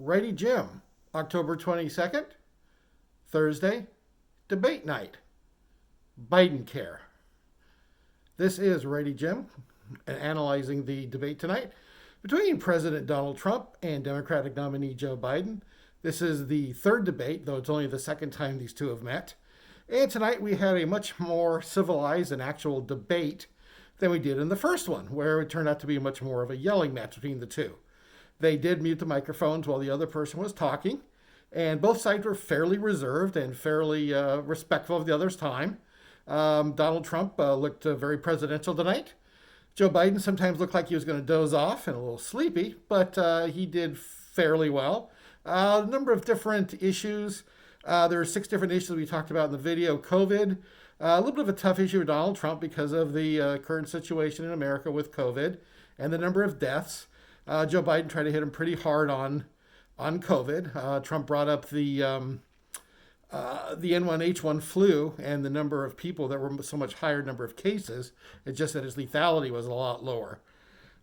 Righty Jim, October 22nd, Thursday, debate night. Bidencare. This is Righty Jim analyzing the debate tonight between President Donald Trump and Democratic nominee Joe Biden. This is the third debate, though it's only the second time these two have met. And tonight we had a much more civilized and actual debate than we did in the first one, where it turned out to be much more of a yelling match between the two. They did mute the microphones while the other person was talking, and both sides were fairly reserved and fairly respectful of the other's time. Donald Trump looked very presidential tonight. Joe Biden sometimes looked like he was going to doze off and a little sleepy, but he did fairly well. A number of different issues. There are 6 different issues we talked about in the video. COVID, a little bit of a tough issue with Donald Trump because of the current situation in America with COVID and the number of deaths. Joe Biden tried to hit him pretty hard on COVID. Trump brought up the N1H1 flu and the number of people that were so much higher number of cases. It's just that his lethality was a lot lower.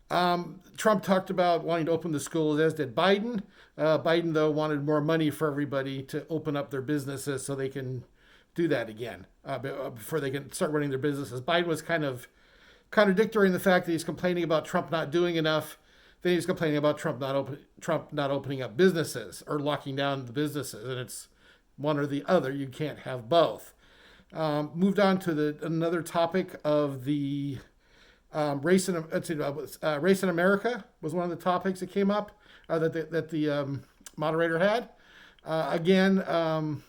Trump talked about wanting to open the schools, as did Biden. Biden, though, wanted more money for everybody to open up their businesses so they can do that again before they can start running their businesses. Biden was kind of contradictory in the fact that he's complaining about Trump not doing enough. Then he's complaining about Trump not opening up businesses or locking down the businesses. And it's one or the other. You can't have both. Moved on to another topic of the race in America was one of the topics that came up that the moderator had. Again,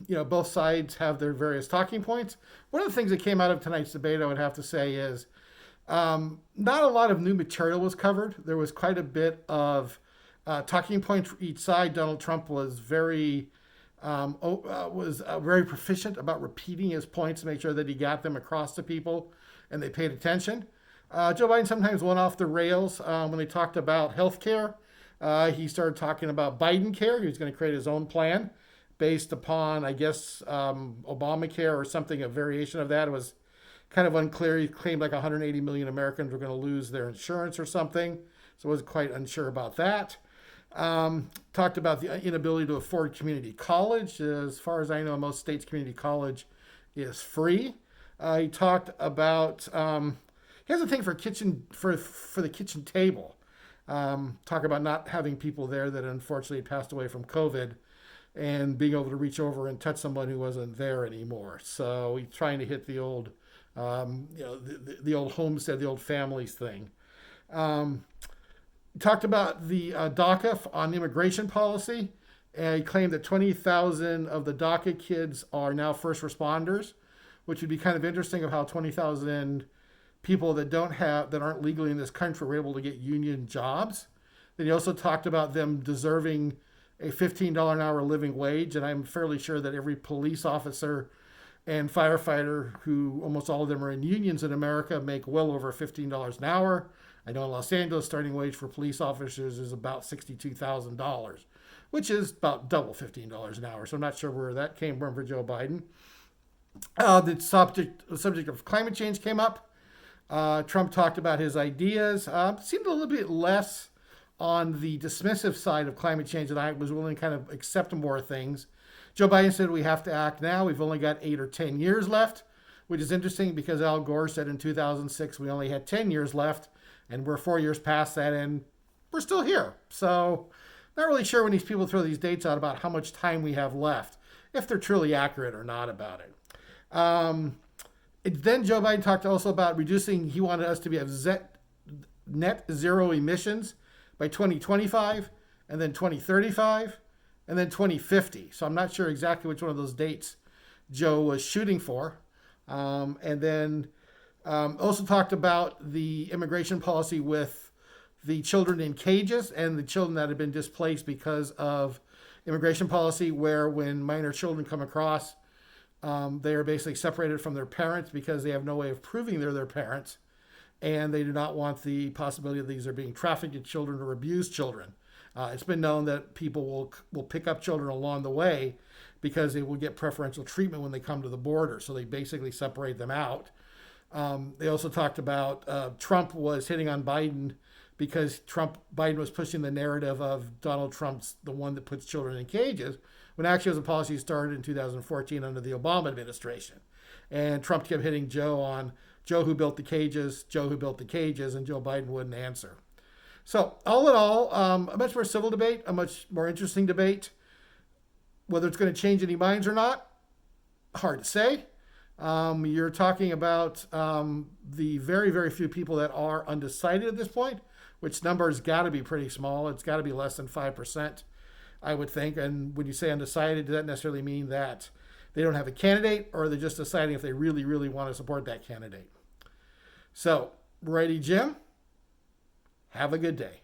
both sides have their various talking points. One of the things that came out of tonight's debate, I would have to say, is not a lot of new material was covered. There was quite a bit of talking points for each side. Donald Trump was very proficient about repeating his points to make sure that he got them across to people and they paid attention. Joe Biden sometimes went off the rails when they talked about health care. He started talking about Bidencare. He was going to create his own plan based upon, I guess, Obamacare or something, a variation of that. It was kind of unclear. He claimed like 180 million Americans were going to lose their insurance or something. So I was quite unsure about that. Talked about the inability to afford community college. As far as I know, most states' community college is free. He talked about he has a thing for the kitchen table. Talk about not having people there that unfortunately passed away from COVID and being able to reach over and touch someone who wasn't there anymore. So he's trying to hit the old the old homestead, the old families thing. Talked about the DACA on immigration policy. And he claimed that 20,000 of the DACA kids are now first responders, which would be kind of interesting of how 20,000 people that aren't legally in this country were able to get union jobs. Then he also talked about them deserving a $15 an hour living wage. And I'm fairly sure that every police officer and firefighter, who almost all of them are in unions in America, make well over $15 an hour. I know in Los Angeles, starting wage for police officers is about $62,000, which is about double $15 an hour. So I'm not sure where that came from for Joe Biden. The subject of climate change came up. Trump talked about his ideas. Seemed a little bit less on the dismissive side of climate change, and I was willing to kind of accept more things. Joe Biden said we have to act now. We've only got 8 or 10 years left, which is interesting because Al Gore said in 2006 we only had 10 years left, and we're 4 years past that, and we're still here. So not really sure when these people throw these dates out about how much time we have left, if they're truly accurate or not about it. Then Joe Biden talked also about reducing, he wanted us to have net zero emissions by 2025, and then 2035, and then 2050. So I'm not sure exactly which one of those dates Joe was shooting for. And then also talked about the immigration policy with the children in cages and the children that have been displaced because of immigration policy, where when minor children come across, they are basically separated from their parents because they have no way of proving they're their parents. And they do not want the possibility that these are being trafficked children or abused children. It's been known that people will pick up children along the way because they will get preferential treatment when they come to the border. So they basically separate them out. They also talked about Trump was hitting on Biden because Biden was pushing the narrative of Donald Trump's the one that puts children in cages, when actually it was a policy started in 2014 under the Obama administration. And Trump kept hitting Joe on Joe who built the cages, Joe who built the cages, and Joe Biden wouldn't answer. So all in all, a much more civil debate, a much more interesting debate. Whether it's going to change any minds or not, hard to say. You're talking about the very, very few people that are undecided at this point, which number has got to be pretty small. It's got to be less than 5%, I would think. And when you say undecided, does that necessarily mean that they don't have a candidate, or they're just deciding if they really, really want to support that candidate? So, righty, Jim, have a good day.